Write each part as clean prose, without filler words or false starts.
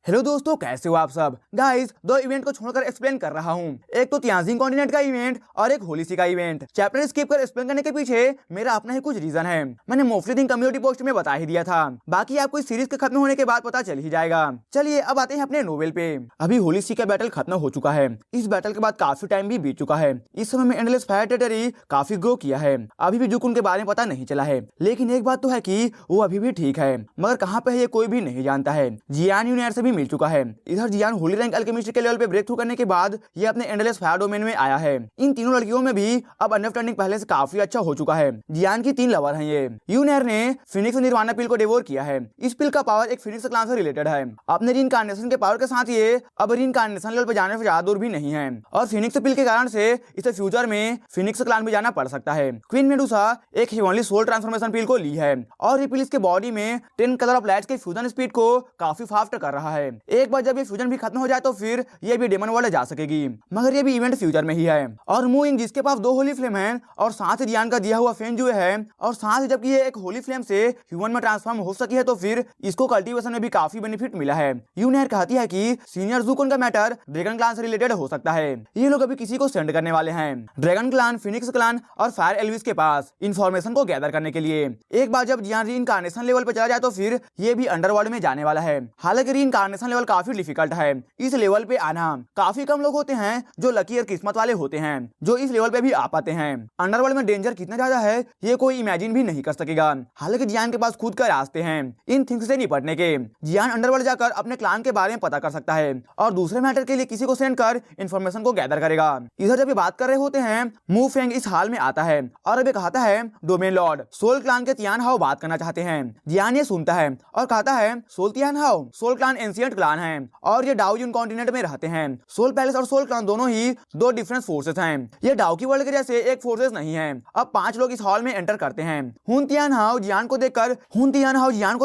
Hello दोस्तों, कैसे हो आप सब। गाइस, दो इवेंट को छोड़कर एक्सप्लेन कर रहा हूँ। एक तो तियानजिन कॉन्टिनेंट का इवेंट और एक होली सी का इवेंट। चैप्टर स्किप कर एक्सप्लेन करने के पीछे मेरा अपना ही कुछ रीजन है। मैंने मोस्टली दिन कम्युनिटी पोस्ट में बता ही दिया था, बाकी आपको इस सीरीज के खत्म होने के बाद पता चल ही जाएगा। चलिए अब आते हैं अपने नोवेल पे। अभी होली सी का बैटल खत्म हो चुका है। इस बैटल के बाद काफी टाइम भी बीत चुका है। इस समय में एंडलेस फायर टेरिटरी काफी ग्रो किया है। अभी भी जुकुन के बारे में पता नहीं चला है, लेकिन एक बात तो है कि वो अभी भी ठीक है, मगर कहाँ पे है ये कोई भी नहीं जानता है। जियान यूनियर से भी मिल चुका है। इधर जियान होली रैंक अल्केमिस्ट के लेवल पे ब्रेक थ्रू करने के बाद ये अपने एंडलेस फायर डोमेन में आया है। इन तीनों लड़कियों में भी अब अंडरस्टैंडिंग पहले से काफी अच्छा हो चुका है। जियान की 3 लवर हैं ये। यूनियर ने फिनिक्स निर्वाणा पिल को डिवोर किया है। इस पिल का पावर एक फिनिक्स क्लान से रिलेटेड है। अपने रीइंकार्नेशन के पावर के साथ ये अब रीइंकार्नेशन लेवल पे जाने से ज्यादा दूर भी नहीं है, और फिनिक्स पिल के कारण से इसे फ्यूचर में फिनिक्स क्लान में जाना पड़ सकता है। क्वीन मेडुसा एक हेवनली सोल ट्रांसफॉर्मेशन पिल को ली है, और ये पिल इसके बॉडी में 10 कलर ऑफ लाइट्स के फ्यूजन स्पीड को काफी फास्ट कर रहा है। एक बार जब ये फ्यूजन भी खत्म हो जाए तो फिर ये भी डेमन वर्ल्ड जा सकेगी, मगर ये भी इवेंट फ्यूचर में ही है। और मूइंग जिसके पास 2 होली फ्लेम है और साथ ही जियान का दिया हुआ फेंजुए है, और साथ ही जबकि ये एक होली फ्लेम से ह्यूमन में ट्रांसफॉर्म हो सकी है तो फिर इसको कल्टीवेशन में भी काफी बेनिफिट मिला है। यूनियर कहती है कि सीनियर जुकुन का मैटर ड्रैगन क्लान से रिलेटेड हो सकता है। ये लोग अभी किसी को सेंड करने वाले हैं ड्रैगन क्लान, फिनिक्स क्लान और फायर एल्विस के पास इंफॉर्मेशन को गैदर करने के लिए। एक बार जब जियान रीइंकार्नेशन लेवल पर चला जाए तो फिर ये भी अंडरवर्ल्ड में जाने वाला है। हालांकि रीइंकार्नेशन लेवल काफी डिफिकल्ट है। इस लेवल पे आना काफी कम लोग होते हैं जो लकी और किस्मत वाले होते हैं जो इस लेवल पे भी आ पाते हैं। अंडरवर्ल्ड में डेंजर कितना ज्यादा है ये कोई इमेजिन भी नहीं कर सकेगा। हालांकि जियान के पास खुद का रास्ते हैं इन थिंग्स से निपटने के। जियान अंडरवर्ल्ड जाकर अपने क्लान के बारे में पता कर सकता है और दूसरे मैटर के लिए किसी को सेंड कर इंफॉर्मेशन को गैदर करेगा। इधर जब ये बात कर रहे होते हैं, मू फेंग इस हाल में आता है और अभी कहता है डोमेन लॉर्ड सोल क्लान के तियान हाओ बात करना चाहते हैं। जियान ये सुनता है और कहता है सोल तियान हाओ, सोल क्लान एंशिएंट क्लान है और ये डाओ कॉन्टिनेंट में रहते हैं। सोल पैलेस और सोल क्लान दोनों ही 2 डिफरेंट फोर्सेस हैं। ये डाओ की वर्ल्ड के जैसे एक फोर्सेस नहीं है। अब 5 लोग इस हॉल में एंटर करते हैं। हुन तियान हाओ जियान को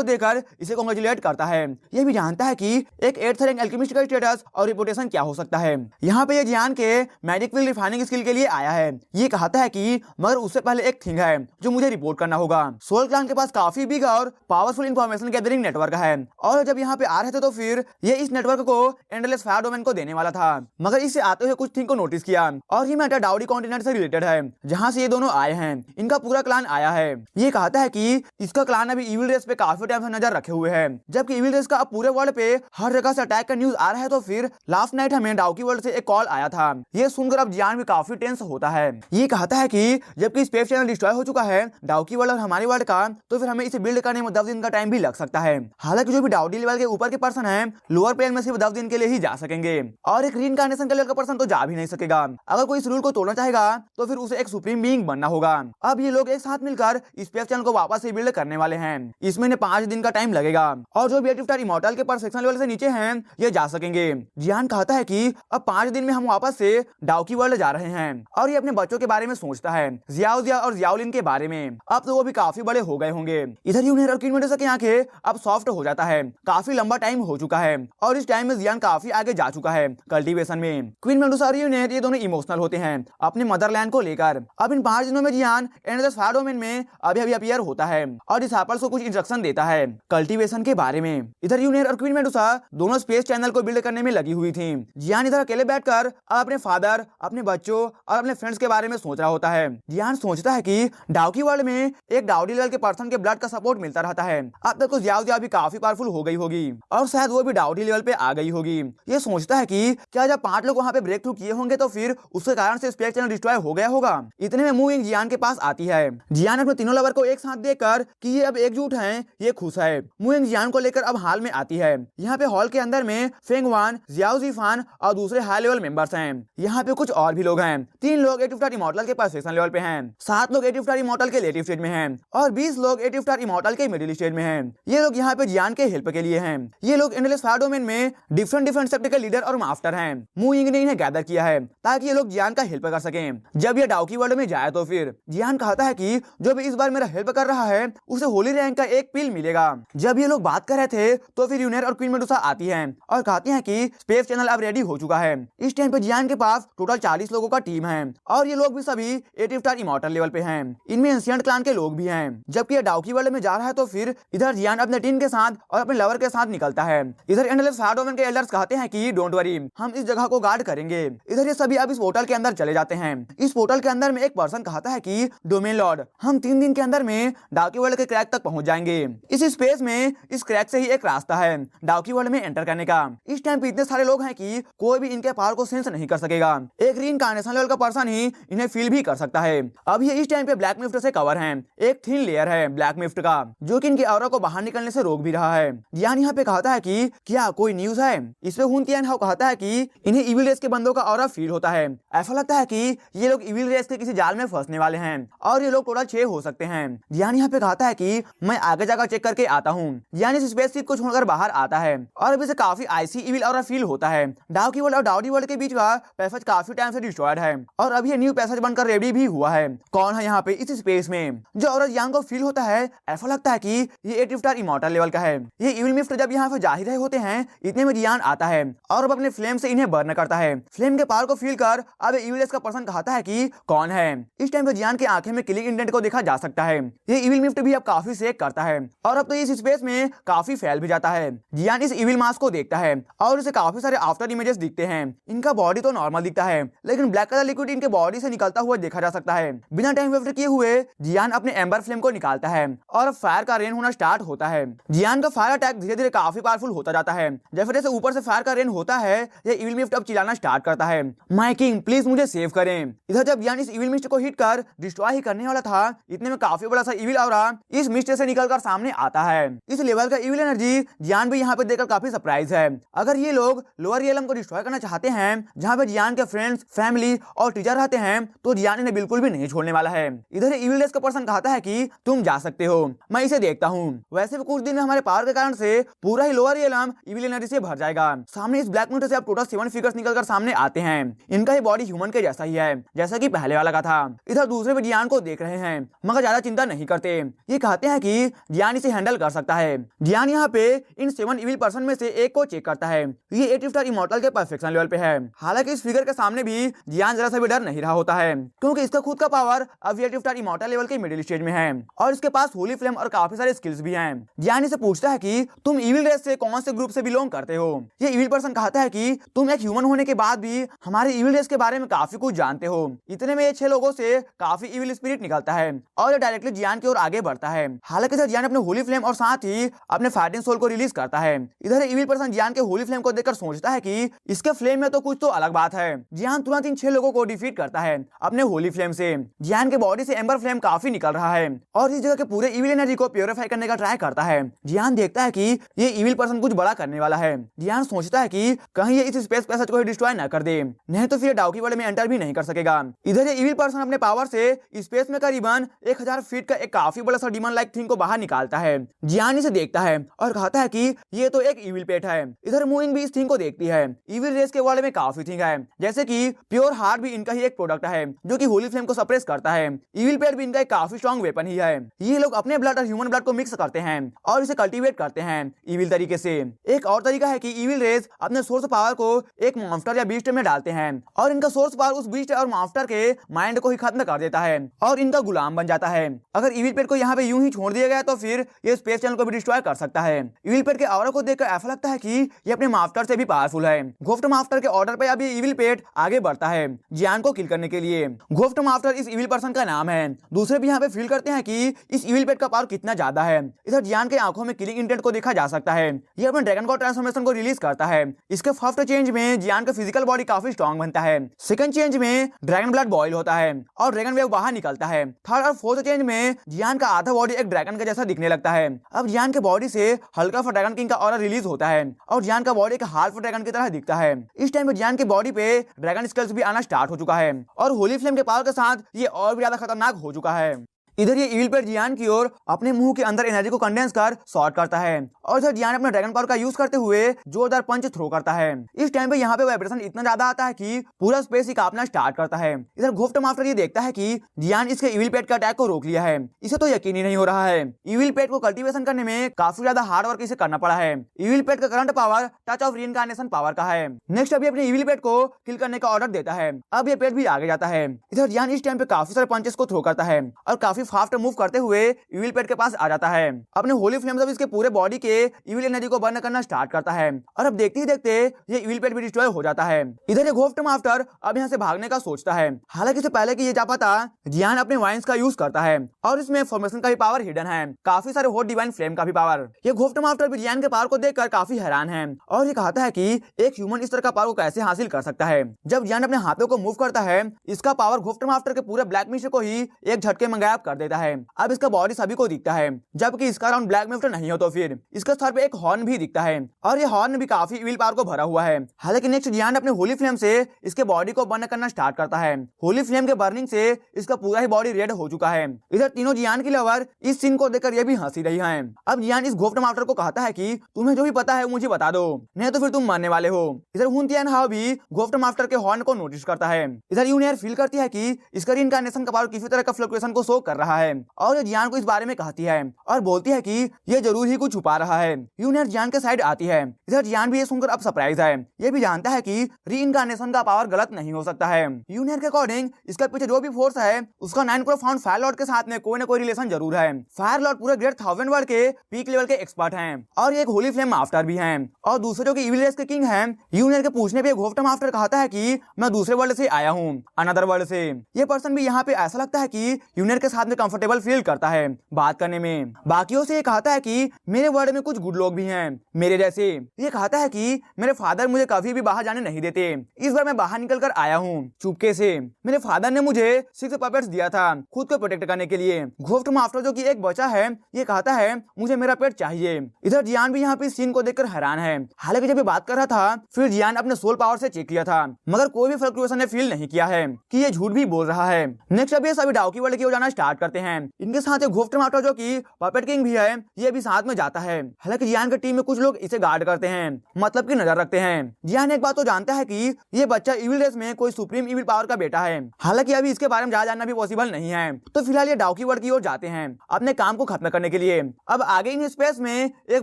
देखकर इसे कांग्रेचुलेट करता है। ये भी जानता है कि एक 8th रैंक अल्केमिस्ट का स्टेटस और रिपुटेशन क्या हो सकता है। यहाँ पे ये जियान के मैजिक व्हील रिफाइनिंग स्किल के लिए आया है। ये कहता है कि मगर उससे पहले एक थिंग है जो मुझे रिपोर्ट करना होगा। सोल क्लान के पास काफी बिग और पावरफुल इंफॉर्मेशन गैदरिंग नेटवर्क है, और जब यहाँ पे आ रहे थे तो फिर ये इस नेटवर्क को एंडलेस फायर डोमेन को देने वाला था, मगर इससे आते हुए कुछ थिंग को नोटिस किया, और ये मैटर डाउडी कॉन्टिनेंट से रिलेटेड है जहां से ये दोनों आए हैं। इनका पूरा क्लान आया है। ये कहता है कि इसका क्लान अभी इविल रेस पे काफी टाइम से नजर रखे हुए है, जबकि इविल रेस का अब पूरे वर्ल्ड पे हर जगह से अटैक का न्यूज आ रहा है। तो फिर लास्ट नाइट हमें डाउकी वर्ल्ड से एक कॉल आया था। ये सुनकर अब जियान भी काफी टेंस होता है। ये कहता है कि जबकि स्पेस चैनल डिस्ट्रॉय हो चुका है डाउकी वर्ल्ड और हमारे वर्ल्ड का, तो फिर हमें इसे बिल्ड करने में 10 दिन का टाइम भी लग सकता है। हालांकि जो भी डाउडी लेवल के ऊपर के पर्सन है लोअर प्लेन में सिर्फ 10 दिन के लिए ही जा सकेंगे, और एक रीइंकार्नेशन के लेवल का पर्सन तो जा भी नहीं सकेगा। अगर कोई इस रूल को तोड़ना चाहेगा तो फिर उसे एक सुप्रीम बीइंग बनना होगा। अब ये लोग एक साथ मिलकर स्पेस चैनल को वापस से बिल्ड करने वाले हैं। इसमें 5 दिन का टाइम लगेगा, और जो भी एटिव स्टार इमॉर्टल के परफेक्शन लेवल से नीचे हैं ये जा सकेंगे। जियान कहता है कि अब 5 दिन में हम वापस से डाउकी वर्ल्ड जा रहे हैं, और ये अपने बच्चों के बारे में सोचता है, जियाओ जिया और जियाओलिन के बारे में। अब तो वो भी काफी बड़े हो गए होंगे। इधर यूनियर और क्वीन मेडुसा की आंखें अब सॉफ्ट हो जाता है। काफी लंबा टाइम हो चुका है, और इस टाइम में जियान काफी आगे जा चुका है कल्टीवेशन में। क्वीन मेडुसा और यूनियर ये दोनों इमोशनल होते हैं अपने मदरलैंड को लेकर। अब इन 5 दिनों में जियान एंडलेस फायर डोमेन में अभी अपीयर होता है और डिसाइपल्स को कुछ इंस्ट्रक्शन देता है कल्टीवेशन के बारे में। इधर यूनियर और क्वीन मेडुसा दोनों स्पेस चैनल को बिल्ड करने में लगी हुई थी। जियान इधर अकेले बैठकर अपने फादर, अपने बच्चों और अपने फ्रेंड्स के बारे में सोच रहा होता है। जियान सोचता है कि डाउकी वर्ल्ड में एक डाउडी लेवल के पर्सन के ब्लड का सपोर्ट मिलता रहता है। अब तक तो जियाओ जिया भी काफी पावरफुल हो गई होगी, और शायद वो भी डाउडी लेवल पे आ गई होगी। ये सोचता है कि क्या जब 5 लोग वहां पे ब्रेक थ्रू किए होंगे तो फिर उसके कारण से स्पेस चैनल डिस्ट्रॉय हो गया होगा। इतने में मूविंग जियान के पास आती है। जियान अपने तीनों लवर को एक साथ देखकर कि ये अब एकजुट हैं, ये खुश है। मूविंग जियान को लेकर अब हाल में आती है। यहाँ पे हॉल के अंदर में फेंग वान, जियाओ जीफान और दूसरे हाई लेवल मेंबर्स हैं। यहाँ पे कुछ और भी लोग हैं। 3 लोग एटिव स्टार इमॉर्टल के परफेक्शन लेवल पे हैं, 7 लोग एटिव स्टार इमॉर्टल के लेटिव स्टेज में हैं, और 20 लोग एटिव स्टार इमॉर्टल के मिडिल स्टेज में हैं। ये लोग यहाँ पे जियान के हेल्प के लिए हैं। ये लोग एंडलेस फायर डोमेन में डिफरेंट सेक्टर के लीडर और मास्टर हैं। मूविंग ने इन्हें गैदर किया है ताकि ये लोग जियान का हेल्प कर सकें जब ये डाउकी वर्ल्ड में जाए। तो फिर जियान कहता है कि जो भी इस बार मेरा हेल्प कर रहा है उसे होली रैंक का एक पिल मिलेगा। जब ये लोग बात कर रहे थे तो फिर यूनियर और क्वीन मेडुसा आती हैं और कहती हैं कि स्पेस चैनल अब रेडी हो चुका है। इस टाइम पे जियान के पास टोटल 40 लोगों का टीम है, और ये लोग भी सभी एटिव स्टार इमॉर्टल लेवल पे हैं। इनमें एंशिएंट क्लान के लोग भी हैं। जबकि ये डाउकी वर्ल्ड में जा रहा है तो फिर इधर जियान अपने टीम के साथ और अपने लवर के साथ निकलता है। इधर एंडलेस फायर डोमेन के एल्डर्स कहते हैं कि डोंट वरी, हम इस जगह को गार्ड करेंगे। इधर ये सभी अब इस पोर्टल के अंदर चले जाते हैं। इस पोर्टल के अंदर में एक पर्सन कहता है कि डोमेन लॉर्ड, हम 3 दिन के अंदर में डाउकी वर्ल्ड के क्रैक तक पहुंच जाएंगे। इस स्पेस में इस क्रैक से ही एक रास्ता है डाउकी वर्ल्ड में एंटर करने का। इस टाइम पे इतने सारे लोग हैं कि कोई भी इनके पावर को सेंस नहीं कर सकेगा। एक रीइंकार्नेशन लेवल का पर्सन ही इन्हें फील भी कर सकता है। अब ये इस टाइम पे ब्लैक मिफ्ट से कवर हैं। एक थिन लेयर है ब्लैक मिफ्ट का जो कि इनके ऑरा को बाहर निकलने से रोक भी रहा है। जियान यहाँ पे कहता है कि क्या कोई न्यूज है। इस पे हुन तियान हाउ कहता है कि इन्हें इविल रेस के बंदों का ऑरा फील होता है। ऐसा लगता है कि ये लोग इविल रेस के किसी जाल में फंसने वाले हैं और ये लोग टोटल 6 हो सकते हैं। जियान यहाँ पे कहता है कि मैं आगे जाकर चेक करके आता हूँ। जियान इस स्पेसशिप को छोड़कर बाहर आता है और अभी से काफी आईसी इविल ऑरा फील होता है। डाउकी वर्ल्ड और डाउडी वर्ल्ड के बीच का पैसेज काफी टाइम से डिस्ट्रॉयड है और अभी ये न्यू पैसेज बनकर रेडी भी हुआ है। कौन है यहाँ पे इस स्पेस में जो ऑरा जियान को फील होता है। ऐसा लगता है कि ये 8 स्टार इमॉर्टल लेवल का है। ये इविल मिफ्ट जब यहाँ पे जा ही रहे होते हैं इतने में जियान आता है और अब अपने फ्लेम से इन्हें बर्न करता है। फ्लेम के पावर को फील कर अब इविल रेस का पर्सन कहता है कि कौन है। इस टाइम पे जियान के आंखें में किलिंग इंडेंट को देखा जा सकता है। ये इविल मिफ्ट भी अब काफी सेक करता है और अब तो इस स्पेस में काफी फैल भी जाता है। जियान इस इविल मास्क को देखता है और इसे काफी सारे आफ्टर इमेजेस दिखते हैं। इनका बॉडी तो नॉर्मल दिखता है लेकिन ब्लैक कलर लिक्विड इनके बॉडी से निकलता हुआ देखा जा सकता है। बिना टाइम वेस्ट किए हुए जियान अपने एम्बर फ्लेम को निकालता है और फायर का रेन होना स्टार्ट होता है। जियान का फायर अटैक धीरे धीरे काफी पावरफुल होता जाता है। जैसे जैसे ऊपर से फायर का रेन होता है ये इविल मिस्ट अब चिल्लाना स्टार्ट करता है, माय किंग प्लीज मुझे सेव करें। इधर जब जियान इस इविल मिस्ट को हिट कर डिस्ट्रॉय ही करने वाला था इतने में काफी बड़ा सा इविल ऑरा इस मिस्ट से निकलकर सामने आता है। इस लेवल का इविल एनर्जी जियान भी यहाँ पे देखकर काफी सरप्राइज है। अगर ये लोग लोअर रियलम को डिस्ट्रॉय करना चाहते हैं जहाँ पे जियान के फ्रेंड्स, फैमिली और टीचर रहते हैं तो जियान इन्हें बिल्कुल भी नहीं छोड़ने वाला है। इधर इविल रेस का पर्सन कहता है कि तुम जा सकते हो, मैं इसे देखता हूँ। वैसे भी कुछ दिन में हमारे पावर के कारण से पूरा ही लोअर रियलम इविल एनर्जी से भर जाएगा। सामने इस ब्लैक मिस्ट से अब टोटल 7 फिगर्स निकलकर सामने आते हैं। इनका ही बॉडी ह्यूमन के जैसा ही है जैसा कि पहले वाला का था। इधर दूसरे भी जियान को देख रहे हैं मगर ज्यादा चिंता नहीं करते। ये कहते हैं कि जियान इसे हैंडल कर सकता है। जियान यहाँ पे इन 7 इविल पर्सन में से एक को चेक करता है। ये 8 स्टार इमॉर्टल के परफेक्शन लेवल पे है। हालांकि इस फिगर के सामने भी जियान जरा सा भी डर नहीं रहा होता है क्योंकि इसका खुद का पावर अब 8 स्टार इमॉर्टल लेवल के मिडिल स्टेज में है और इसके पास होली फ्लेम और काफी सारे स्किल्स भी हैं। जियान इसे पूछता है कि तुम इविल रेस से कौन से ग्रुप से बिलोंग करते हो। ये इविल पर्सन कहता है कि तुम एक ह्यूमन होने के बाद भी हमारे इविल रेस के बारे में काफी कुछ जानते हो। इतने में ये 6 लोगों से काफी इविल स्पिरिट निकलता है और ये डायरेक्टली जियान की ओर आगे बढ़ता है। हालांकि जियान अपने होली फ्लेम और साथ ही अपने फाइटिंग सोल को रिलीज करता है। इधर इविल पर्सन जियान के होली फ्लेम को देखकर सोचता है कि इसके फ्लेम में तो कुछ तो अलग बात है। जियान तुरंत इन 6 लोगों को डिफीट करता है अपने होली फ्लेम से। जियान के बॉडी से एम्बर फ्लेम काफी निकल रहा है और इस जगह के पूरे इविल एनर्जी को प्योरीफाई करने का ट्राई करता है। जियान देखता है कि ये इविल पर्सन कुछ बड़ा करने वाला है। जियान सोचता है कि कहीं ये इस स्पेस पैसेज को ही डिस्ट्रॉय न कर दे, नहीं तो फिर डाउकी वर्ल्ड में एंटर भी नहीं कर सकेगा। इधर ये इविल पर्सन अपने पावर से स्पेस में करीबन 1000 फीट का एक काफी बड़ा सा डीमन लाइक थिंग को बाहर निकालता है। जियान इसे देखता है और कहता है कि ये तो एक इविल पेट है। इधर मूविंग भी इस थिंग को देखती है। इविल रेस के वर्ल्ड में काफी थिंग है जैसे कि प्योर हार्ट भी इनका ही एक प्रोडक्ट है जो कि होली फ्लेम को सप्रेस करता है। इविल पेट भी इनका एक काफी स्ट्रॉन्ग वेपन ही है। ये लोग अपने ब्लड और ह्यूमन ब्लड को मिक्स करते हैं और इसे कल्टीवेट करते हैं इविल तरीके से। एक और तरीका है कि इविल रेस अपने सोर्स पावर को एक मॉन्स्टर या बीस्ट में डालते हैं और इनका सोर्स पावर उस बीस्ट और मॉन्स्टर के माइंड को ही खत्म कर देता है और इनका गुलाम बन जाता है। अगर इविल पेट को यहाँ पे यूं ही छोड़ दिया गया तो फिर ये स्पेस चैनल को भी डिस्ट्रॉय कर सकता है। इविल पेट के ऑरा को देखकर ऐसा लगता है कि ये अपने मास्टर से भी पावरफुल है। गोफ्ट मास्टर के ऑर्डर पे अभी इविल पेट आगे बढ़ता है जियान को किल करने के लिए। गोफ्ट मास्टर इस इविल पर्सन का नाम है। दूसरे भी यहाँ पे फील करते हैं कि इस इविल पेट का पावर कितना ज्यादा है। इधर जियान के आंखों में किलिंग इंटेंट को देखा जा सकता है। ये अपने ड्रैगन गॉड ट्रांसफॉर्मेशन को रिलीज करता है। इसके फर्स्ट चेंज में जियान का फिजिकल बॉडी काफी स्ट्रॉन्ग बनता है। सेकंड चेंज में ड्रैगन ब्लड बॉयल होता है और ड्रैगन वेव बाहर निकलता है। थर्ड और फोर्थ चेंज में जियान का आधा बॉडी एक ड्रैगन के जैसा दिखने लगता है। अब जियान के बॉडी से हल्का सा ड्रैगन किंग का ऑरा रिलीज होता है और जियान का बॉडी एक हाफ ड्रैगन की तरह दिखता है। इस टाइम पे जियान के बॉडी पे ड्रैगन स्केल्स भी आना स्टार्ट हो चुका है और होली फ्लेम के पावर के साथ ये और भी ज्यादा खतरनाक हो चुका है। इधर ये इविल पेट जियान की ओर अपने मुंह के अंदर एनर्जी को कंडेंस कर शॉर्ट करता है और इधर जियान अपना ड्रैगन पावर का यूज करते हुए जोरदार पंच थ्रो करता है। इस टाइम पे यहाँ पे वाइब्रेशन इतना ज्यादा आता है कि पूरा स्पेस ही कांपना स्टार्ट करता है। इधर गोफ्ट मास्टर ये देखता है कि जियान इसके इविल पेट के अटैक को रोक लिया है। इसे तो यकीन ही नहीं हो रहा है। इविल पेट को कल्टीवेशन करने में काफी ज्यादा हार्ड वर्क इसे करना पड़ा है। इविल पेट का current power touch of reincarnation power का है। नेक्स्ट अभी अपने इविल पेट को किल करने का ऑर्डर देता है। अब ये पेट भी आगे जाता है। इधर जियान इस टाइम पे काफी सारे पंचेस को थ्रो करता है और काफी फास्ट मूव करते हुए इविल पेट के पास आ जाता है। अपने होली फ्लेम से इसके पूरे बॉडी के इविल एनर्जी को बर्न करना स्टार्ट करता है और अब देखते ही देखते ये इविल पेट भी डिस्ट्रॉय हो जाता है। इधर ये घोस्ट मास्टर अब यहाँ से भागने का सोचता है। हालांकि इससे पहले कि ये जा पाता, जियान अपने वाइन्स का यूज करता है और इसमें फॉर्मेशन का भी पावर हिडन है, काफी सारे हॉट डिवाइन फ्लेम का भी पावर। ये घोस्ट मास्टर भी जियान के पावर को देखकर काफी हैरान है और ये कहता है कि एक ह्यूमन इस तरह का पावर को कैसे हासिल कर सकता है। जब जियान अपने हाथों को मूव करता है, इसका पावर घोस्ट मास्टर के पूरे ब्लैक मिस्टर को ही एक झटके में गायब कर देता है। अब इसका बॉडी सभी को दिखता है, जबकि इसका राउंड ब्लैक मिस्टर नहीं हो तो फिर इसके सर पे एक हॉर्न भी दिखता है और ये हॉर्न भी काफी इविल पावर को भरा हुआ है। हालांकि नेक्स्ट जियान अपने होली फ्लेम से इसके बॉडी को बर्न करना स्टार्ट करता है। होली फ्लेम के बर्निंग से इसका पूरा ही बॉडी रेड हो चुका है। इधर तीनों जियान की लवर इस सीन को देखकर ये भी हंसी रही है। अब जियान इस घोस्ट मास्टर को कहता है कि तुम्हें जो भी पता है मुझे बता दो, नहीं तो फिर तुम मरने वाले हो। इधर हुन तियान हाओ भी घोस्ट मास्टर के हॉर्न को नोटिस करता है। इधर यूनियर फील करती है कि इसका रीइंकार्नेशन का पावर किसी तरह का फ्लक्चुएशन को शो कर रहा है और ये जियान को इस बारे में कहती है और बोलती है कि ये जरूर ही कुछ छुपा रहा है। यूनियर जियान के साइड आती है। इधर जियान भी ये सुनकर अब सरप्राइज है। ये भी जानता है कि रीइंकार्नेशन का पावर गलत नहीं हो सकता है। यूनियर के अकॉर्डिंग इसके पीछे जो भी फोर्स है उसका 9 प्रोफाउंड फायर लॉर्ड के साथ में कोई ना कोई रिलेशन जरूर है। फायर लॉर्ड पूरे ग्रेट 1000 वर्ल्ड के पीक लेवल के एक्सपर्ट हैं और ये एक होली फ्लेम मास्टर भी हैं और दूसरे जो कि इविल रेस के किंग हैं। यूनियर के पूछने पे घोस्ट मास्टर कहता है कि मैं दूसरे वर्ल्ड से आया हूँ, अनदर वर्ल्ड से। ये पर्सन भी यहाँ पे ऐसा लगता है कि यूनियर के साथ में कंफर्टेबल फील करता है बात करने में। बाकियों से ये कहता है कि मेरे वर्ल्ड में कुछ गुड लोग भी हैं मेरे जैसे। ये कहता है कि मेरे फादर मुझे कभी भी बाहर जाने नहीं देते, इस बार मैं बाहर निकल कर आया हूँ चुपके से। मेरे फादर ने मुझे 6 पपेट्स दिया था खुद को प्रोटेक्ट करने के लिए। घोस्ट मास्टर जो कि एक बच्चा है, ये कहता है मुझे मेरा पेट चाहिए। इधर जियान भी यहाँ पे सीन को देखकर हैरान है। हालांकि जब ये बात कर रहा था फिर जियान अपने सोल पावर से चेक किया था, मगर कोई भी फ्लक्चुएशन ने फील नहीं किया है कि ये झूठ भी बोल रहा है। नेक्स्ट अब ये सभी डाउकी वर्ल्ड की ओर जाना स्टार्ट करते हैं। इनके साथ एक घोस्ट मास्टर जो कि पपेट किंग भी है, ये भी साथ में जाता है। हालांकि जियान की टीम में कुछ लोग इसे गार्ड करते हैं, मतलब की नजर रखते हैं। जियान एक बात तो जानता है कि ये बच्चा इविल रेस में कोई सुप्रीम इविल पावर का बेटा है। हालांकि अभी इसके बारे में ज्यादा जानना भी पॉसिबल नहीं है, तो फिलहाल ये डाउकी वर्ल्ड की ओर जाते हैं अपने काम को खत्म करने के लिए। अब आगे इन स्पेस में एक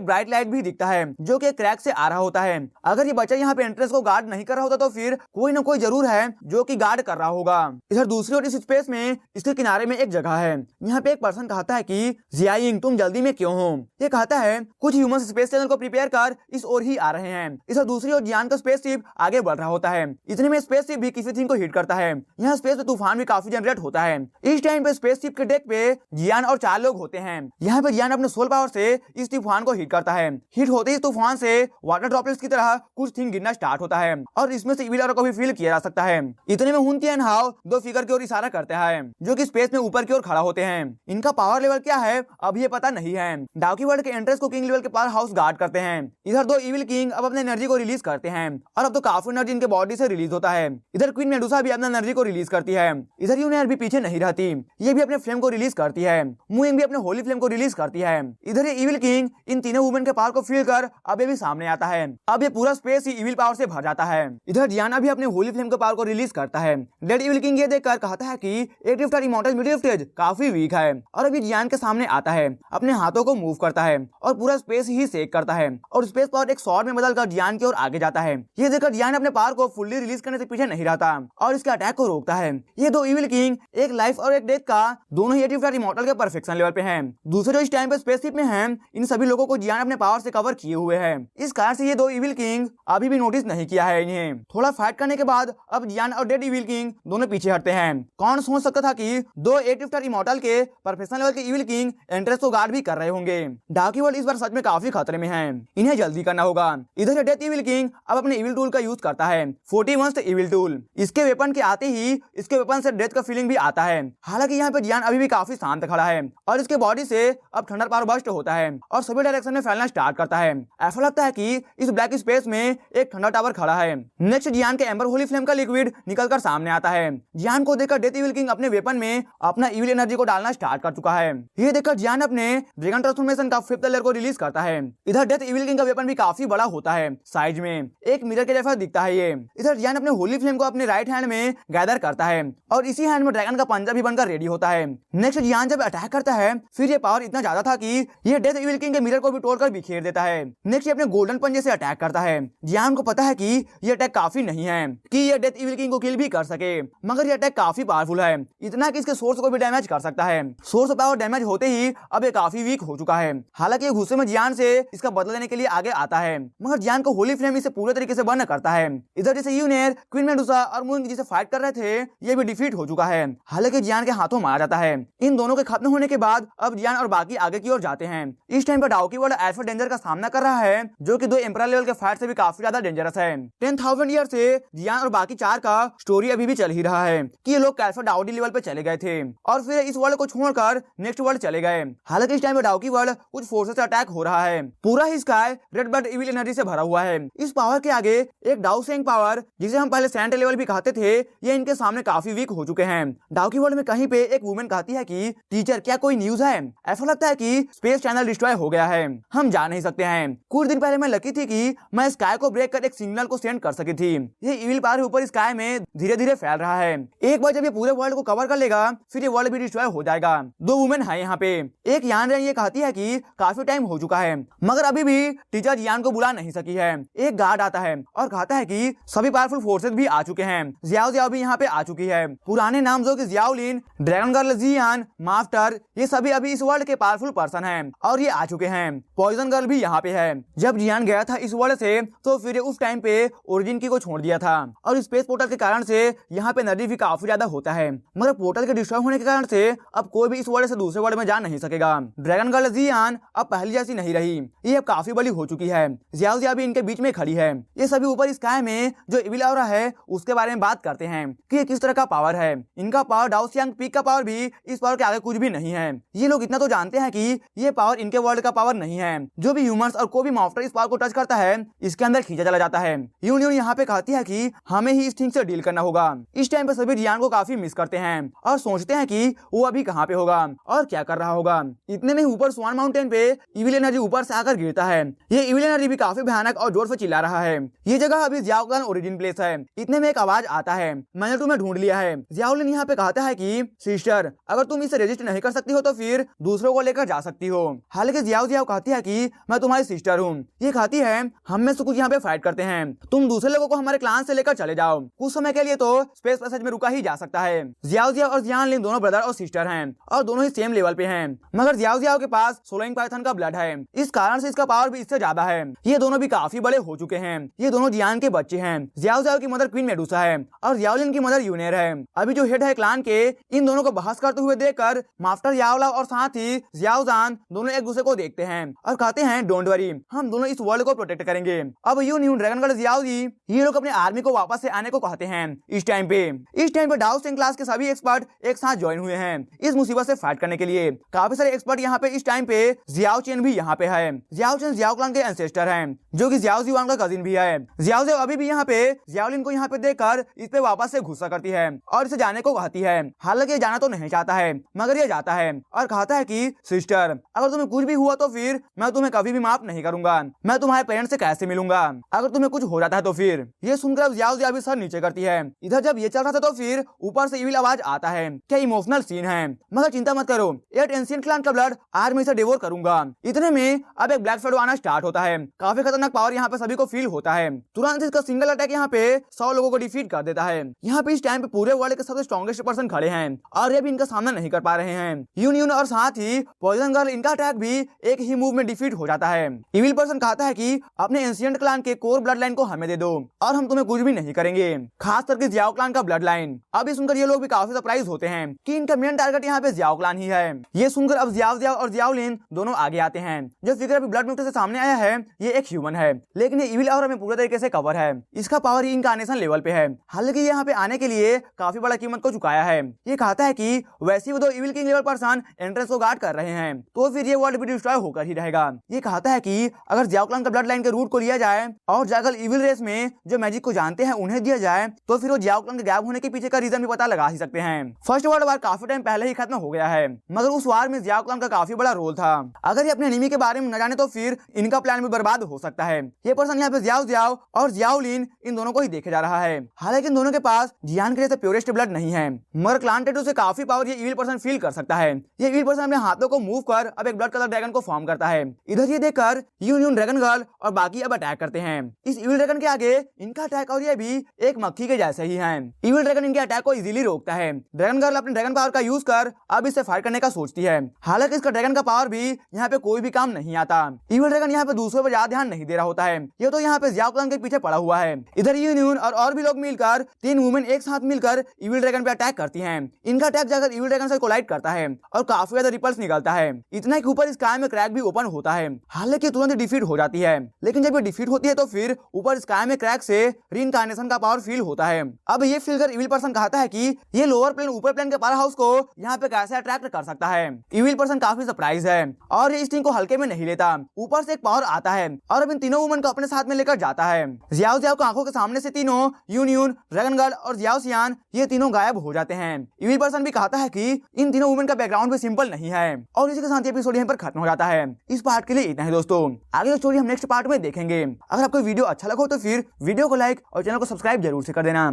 ब्राइट लाइट भी दिखता है जो कि क्रैक से आ रहा होता है। अगर ये बच्चा यहाँ पे एंट्रेंस को गार्ड नहीं कर रहा होता तो फिर कोई ना कोई जरूर है जो कि गार्ड कर रहा होगा। इधर दूसरी ओर इस स्पेस में इसके किनारे में एक जगह है। यहाँ पे एक पर्सन कहता है कि जियाइंग तुम जल्दी में क्यों हो। ये कहता है कुछ ह्यूमन स्पेस स्टेशन को प्रिपेयर कर इस ओर ही आ रहे हैं। इधर दूसरी ओर जियान का स्पेसशिप आगे बढ़ रहा होता है। इतने में स्पेसशिप भी किसी थिंग को हिट करता है। यहाँ स्पेस में तूफान भी काफी जनरेट होता है। इस टाइम पे स्पेसशिप के डेक पे जियान और 4 लोग होते हैं। यहाँ पे जियान अपने सोल पावर से इस तूफान को हिट करता है। हिट होते ही तूफान से वाटर ड्रॉपलेट्स की तरह कुछ थिंग गिरना स्टार्ट होता है और इसमें से इविल ऑरा को भी फील किया जा सकता है। इतने में हुन तियान हाओ 2 फिगर की ओर इशारा करते हैं जो कि स्पेस में ऊपर की ओर खड़ा होते हैं। इनका पावर लेवल क्या है अब ये पता नहीं है। डाउकी वर्ल्ड के एंट्रेंस को किंग लेवल के पावर हाउस गार्ड करते हैं। इधर 2 इविल किंग अब अपने एनर्जी को रिलीज करते हैं और अब तो काफी एनर्जी इनके बॉडी से रिलीज होता है। इधर क्वीन मेडुसा भी अपना एनर्जी को रिलीज करती है। इधर यूनियर भी पीछे नहीं रहती, ये भी अपने फ्लेम को रिलीज करती है। मुइंग भी अपने होली फ्लेम को रिलीज करती है। इधर ये इविल किंग इन तीनों वुमेन के पावर को फील कर अब ये भी सामने आता है। अब ये पूरा स्पेस ही इविल पावर से भर जाता है। इधर जियाना भी अपने होली फ्लेम के पावर को रिलीज करता है। डेड इविल किंग ये देखकर कहता है कि एक ड्रिफ्टर इमॉर्टल मिड स्टेज काफी वीक है और अभी जियान के सामने आता है, अपने हाथों को मूव करता है और पूरा स्पेस ही शेक करता है और स्पेस पावर एक शॉट में बदलकर जियान की ओर आगे जाता है। ये देखकर जियान अपने पावर को फुल्ली रिलीज करने से पीछे नहीं रहता और इसके अटैक को रोकता है। ये 2 इविल किंग एक लाइफ और एक डेथ का दोनों ही ड्रिफ्टर इमॉर्टल के परफेक्शन लेवल पे हैं। दूसरे जो इस टाइम पे स्पेसशिप में हैं, इन सभी लोगों को जियान अपने पावर से कवर किए हुए है। इस कारण से ये 2 इविल किंग अभी भी नोटिस नहीं किया है इन्हें। थोड़ा फाइट करने के बाद अब जियान और डेड इविल किंग दोनों पीछे हटते हैं। कौन सोच सकता था कि 2 ड्रिफ्टर इमॉर्टल के परफेक्शन लेवल के इविल किंग एंट्रेंस को गार्ड भी कर रहे होंगे। डार्की वर्ल्ड इस बार सच में काफी खतरे में है, इन्हें जल्दी करना होगा। इधर डेथ इविल किंग अब अपने इविल टूल का यूज करता है, 41st इविल टूल। इसके वेपन के आते ही इसके वेपन से डेथ का फीलिंग भी आता है। हालांकि यहाँ पे जियान अभी भी काफी शांत खड़ा है और इसके बॉडी से अब थंडर पावर बर्स्ट होता है और सभी डायरेक्शन में फैलना स्टार्ट करता है। ऐसा लगता है कि इस ब्लैक स्पेस में एक थंडर टावर खड़ा है। नेक्स्ट जियान के एम्बर होली फ्लेम का लिक्विड निकलकर सामने आता है। जियान को देखकर डेथ इविल किंग अपने वेपन में अपना इविल एनर्जी को डालना स्टार्ट कर चुका है। ये देखकर जियान अपने ड्रैगन ट्रांसफॉर्मेशन का 5th लेयर को रिलीज करता है। इधर डेथ इविल किंग का वेपन भी काफी बड़ा होता है, साइज में एक मिरर के जैसा दिखता है ये। इधर जियान अपने होली फ्लेम को अपने राइट हैंड में गैदर करता है और इसी हैंड में ड्रैगन का पंजा भी बनकर रेडी होता है। नेक्स्ट जियान जब अटैक करता है फिर ये पावर इतना ज्यादा था कि ये डेथ इविल किंग के मिरर को भी तोड़कर बिखेर देता है। नेक्स्ट अपने गोल्डन पंजे से अटैक करता है। जियान को पता है कि ये अटैक काफी नहीं है कि ये डेथ इविल किंग को किल भी कर सके, मगर ये अटैक काफी पावरफुल है, इतना कि इसके सोर्स को भी डैमेज कर सकता है। सोर्स ऑफ पावर डैमेज होते ही अब ये काफी वीक हो चुका है। हालांकि ये गुस्से में जियान से इसका बदला लेने के लिए आगे आता है, मगर जियान को होली फ्लेम इसे पूरे तरीके से बंद करता है। इधर जैसे यूनेर, क्वीन मेडुसा और मून जिसे फाइट कर रहे थे, ये भी डिफीट हो चुका है। हालांकि जियान के हाथों मारा जाता है। इन दोनों के खत्म होने के बाद अब जियान और बाकी आगे की ओर जाते हैं। इस टाइम पर डाओकी वर्ल्ड ऐसा डेंजर का सामना कर रहा है जो कि 2 एम्परर लेवल के फाइट से भी काफी ज्यादा डेंजरस है। 10,000 ईयर से जियान और बाकी 4 का स्टोरी अभी भी चल ही रहा है कि ये लोग कैल्फा डाउडी लेवल पे चले गए थे और फिर इस वर्ल्ड को छोड़कर नेक्स्ट वर्ल्ड चले गए। हालांकि इस टाइम पे डाउकी वर्ल्ड कुछ फोर्सेस से अटैक हो रहा है। पूरा ही sky red blood evil energy से भरा हुआ है। इस पावर के आगे एक डाउ सेंग पावर, जिसे हम पहले सेंट लेवल भी कहते थे, ये इनके सामने काफी वीक हो चुके हैं। डाउकी वर्ल्ड में कहीं पे एक वुमेन कहती है कि टीचर क्या कोई न्यूज है? ऐसा लगता है कि स्पेस चैनल डिस्ट्रॉय हो गया है, हम जा नहीं सकते हैं। कुछ दिन पहले मैं लकी थी कि मैं स्काई को ब्रेक कर एक सिग्नल को सेंड कर सकी थी। ये इविल पावर ऊपर स्काई में धीरे धीरे फैल रहा है। एक बार जब ये पूरे वर्ल्ड को कवर कर लेगा फिर ये वर्ल्ड भी डिस्ट्रॉय हो जाएगा। 2 वुमेन है यहाँ पे। एक यान रेन ये कहती है कि काफी टाइम हो चुका है मगर अभी भी टीचर जियान को बुला नहीं सकी है। एक गार्ड आता है और कहता है कि सभी पावरफुल फोर्सेस भी आ चुके हैं। जियाओ जियाओ भी यहाँ पे आ चुकी है। पुराने नाम जो कि जियाओलिन, ड्रैगन गर्ल जियान, मास्टर, ये सभी अभी इस वर्ल्ड के पावरफुल पर्सन हैं और ये आ चुके हैं। पॉइजन गर्ल भी यहाँ पे है। जब जियान गया था इस वर्ल्ड से तो फिर उस टाइम पे ओरिजिन की को छोड़ दिया था और स्पेस पोर्टल के कारण से यहाँ पे एनर्जी भी काफी ज्यादा होता है, मगर पोर्टल के डिस्ट्रॉय होने के कारण से अब कोई भी इस वर्ल्ड से दूसरे वर्ल्ड में जा नहीं सकेगा। ड्रैगन गर्ल जियान अब पहले जैसी नहीं रही, ये अब काफी बड़ी हो चुकी है। जियाओ जिया भी इनके बीच में खड़ी है। ये सभी ऊपर स्काई में जो इविल ऑरा है उसके बारे में बात करते हैं कि ये किस तरह का पावर है। इनका पावर डाउसियांग पीक का पावर भी इस पावर के आगे कुछ भी नहीं है। ये लोग इतना तो जानते हैं कि ये पावर इनके वर्ल्ड का पावर नहीं है। जो भी ह्यूमंस और कोई भी मॉन्स्टर इस पावर को टच करता है इसके अंदर खींचा चला जाता है। यूनियन यहाँ पे कहती है कि हमें ही इस थिंग से डील करना होगा। इस टाइम पे सभी जियान को काफी मिस करते हैं और सोचते हैं कि वो अभी कहाँ पे होगा और क्या कर रहा होगा। इतने में ऊपर स्वान माउंटेन पे इविल एनर्जी ऊपर से आकर गिरता है। ये इविल एनर्जी भी काफी भयानक और जोर से चिल्ला रहा है। ये जगह अभी जियाओलिन ओरिजिन प्लेस है। इतने में एक आवाज आता है, मैंने तुम्हें ढूंढ लिया है। जियाओलिन यहाँ पे कहता है कि सिस्टर अगर तुम इसे रेजिस्ट नहीं कर सकती हो तो फिर दूसरों को लेकर जा सकती हो। हालांकि जियाओ जियाओ कहती है कि मैं तुम्हारी सिस्टर हूँ। ये कहती है हम में से कुछ यहाँ पे फाइट करते हैं, तुम दूसरे लोगों को हमारे क्लान से लेकर चले जाओ। कुछ समय के लिए तो स्पेस पैसेज में रुका ही जा सकता है। जियाओ जियाओ और जियानलिन दोनों ब्रदर और सिस्टर हैं और दोनों ही सेम लेवल पे हैं, मगर जियाओ जियाओ के पास सोलंग पाइथन का ब्लड है। इस कारण से इसका पावर भी इससे ज्यादा है। ये दोनों भी काफी बड़े हो चुके हैं। ये दोनों जियान के बच्चे हैं। जियाओ जियाओ की मदर क्वीन मेडुसा है और जियाओलिन की मदर यूनेर है। अभी जो हेड है क्लान के, इन दोनों को बहस करते हुए देखकर मास्टर याओला और साथ ही जियाओ जान दोनों एक दूसरे को देखते हैं और कहते हैं डोंट वरी, हम दोनों इस वर्ल्ड को प्रोटेक्ट करेंगे। अब यूनियन ड्रैगन गर्ल जियाओ जी ये लोग अपने आर्मी को वापस से आने को कहते हैं। इस टाइम पे डाउ सेंग क्लास के सभी एक्सपर्ट एक साथ ज्वाइन हुए हैं इस मुसीबत से फाइट करने के लिए। काफी सारे एक्सपर्ट यहाँ पे इस टाइम पे जियाओ चेन भी यहाँ पे है। जियाओ चेन जियाओ क्लान के एंसेस्टर हैं जो कि जियाओ जिवान का कजिन भी है। जियाओ जियाओ अभी भी यहाँ पे जियाओलिन को यहाँ पे देखकर इस पे वापस से गुस्सा करती है और इसे जाने को कहती है। हालांकि ये जाना तो नहीं चाहता है मगर ये जाता है और कहता है कि सिस्टर अगर तुम्हें कुछ भी हुआ तो फिर मैं तुम्हें कभी भी माफ नहीं करूंगा। मैं तुम्हारे पेरेंट्स से कैसे मिलूंगा अगर तुम्हें कुछ हो जाता है तो फिर। ये सुनकर अब जियाओ जिया भी सर नीचे करती है। इधर जब ये चल रहा था तो फिर ऊपर से इविल आवाज आता है। क्या इमोशनल सीन है, मगर चिंता मत करो, 8 एंशिएंट क्लान का ब्लड आज मैं इसे डिवोर करूंगा। इतने में अब एक ब्लैक शैडो आना स्टार्ट होता है। काफी खतरनाक पावर यहाँ पे सभी को फील होता है। तुरंत इसका सिंगल अटैक यहाँ पे 100 लोगों को डिफीट कर देता है। यहाँ पे इस टाइम पे पूरे वर्ल्ड के सबसे स्ट्रॉन्गेस्ट पर्सन खड़े हैं और ये भी इनका सामना नहीं कर पा रहे हैं। यूनियन और साथ ही पॉइजन गर्ल, इनका अटैक भी एक ही मूव में डिफीट हो जाता है। इविल पर्सन कहता है कि अपने एंशिएंट क्लान के कोर ब्लड लाइन को हमें दे दो और हम तुम्हें कुछ भी नहीं करेंगे, खास करके जियाओ क्लान का ब्लड लाइन। अब ये सुनकर ये लोग भी काफी सरप्राइज होते हैं कि इनका मेन टारगेट यहाँ पे जियाओ क्लान ही है। ये सुनकर अब जियाओ जियाओ और जियाओलिन दोनों आगे आते हैं। जो फिगर अभी ब्लड म्यूटेशन से सामने आया है ये एक ह्यूमन है, लेकिन ये इविल ऑरा में पूरे तरीके से कवर है। इसका पावर इनकार्नेशन लेवल पे है। हालांकि ये यहाँ पे आने के लिए काफी बड़ा कीमत को चुकाया है। ये कहता है कि वैसे वो 2 evil king level person entrance को गार्ड कर रहे हैं तो फिर ये वर्ल्ड भी डिस्ट्रॉय होकर ही रहेगा। ये कहता है कि अगर जियाओ क्लान का ब्लड लाइन के रूट को लिया जाए और जाकर इविल रेस में जो मैजिक को जानते हैं उन्हें दिया जाए तो फिर वो जियाओ क्लान के गायब होने के पीछे का रीजन भी पता लगा ही सकते हैं। फर्स्ट वर्ल्ड वार काफी टाइम पहले ही खत्म हो गया है, मगर उस वार में जियाओ क्लान का काफी बड़ा रोल था। अगर ये अपने एनिमी के बारे में न जाने तो फिर इनका प्लान भी बर्बाद हो सकता है। ये पर्सन यहाँ पे जियाओ जियाओ और जियाओलिन इन दोनों को ही देखे जा रहा है। हालांकि इन दोनों के पास जियान के जैसे प्योरेस्ट ब्लड नहीं है, मगर क्लान टैटू से काफी पावर ये इविल पर्सन फील कर सकता है। ये इविल पर्सन अपने हाथों को मूव कर अब एक ब्लड कलर ड्रैगन को फॉर्म करता है। इधर ये देखकर यूनियन ड्रैगन गर्ल और बाकी अब अटैक करते हैं। इस इविल ड्रैगन के आगे इनका अटैक और ये भी एक मक्खी के जैसे ही हैं। इविल ड्रैगन इनके अटैक को इजीली रोकता है। ड्रैगन गर्ल अपने ड्रैगन पावर का यूज कर अब इससे फाइट करने का सोचती है। हालांकि इसका ड्रैगन का पावर भी यहाँ पे कोई भी काम नहीं आता। इविल ड्रैगन यहाँ पे दूसरों पर ज्यादा ध्यान नहीं दे रहा होता है। ये तो यहाँ पे जियाओ क्लैन के पीछे पड़ा हुआ है। इधर यूनियन और भी लोग मिलकर 3 वुमेन एक साथ मिलकर इविल ड्रैगन पे अटैक करती हैं। इनका अटैक जाकर इविल ड्रैगन से कोलाइड करता है और काफी ज्यादा रिपल्स निकलता है। इतना ही ऊपर स्काई में क्रैक भी ओपन होता है। हालांकि तुरंत डिफीट हो जाती है, लेकिन जब ये डिफीट होती है तो फिर ऊपर स्काई में क्रैक से रीइंकार्नेशन का पावर फील होता है। अब ये फील कर इविल पर्सन कहता है कि ये लोअर प्लेन ऊपर प्लेन के पावर हाउस को यहाँ पे कैसे अट्रैक्ट कर सकता है। इविल पर्सन काफी सरप्राइज है और ये इस टीम को हल्के में नहीं लेता। ऊपर से एक पावर आता है और अब इन तीनों वुमेन को अपने साथ में लेकर जाता है। जियाओ जियाओ की आंखों के सामने से तीनों यूनियन, ड्रैगन गर्ल और जियाओ सियान ये तीनों गायब हो जाते हैं। इविल पर्सन भी कहता है कि इन तीनों वुमेन का बैकग्राउंड भी सिंपल नहीं है। और इसी के साथ एपिसोड यहाँ पर खत्म हो जाता है। इस पार्ट के लिए इतना ही दोस्तों, आगे की स्टोरी हम नेक्स्ट पार्ट में देखेंगे। अगर आपको वीडियो अच्छा लगा हो तो फिर वीडियो को लाइक और चैनल को सब्सक्राइब जरूर से कर देना।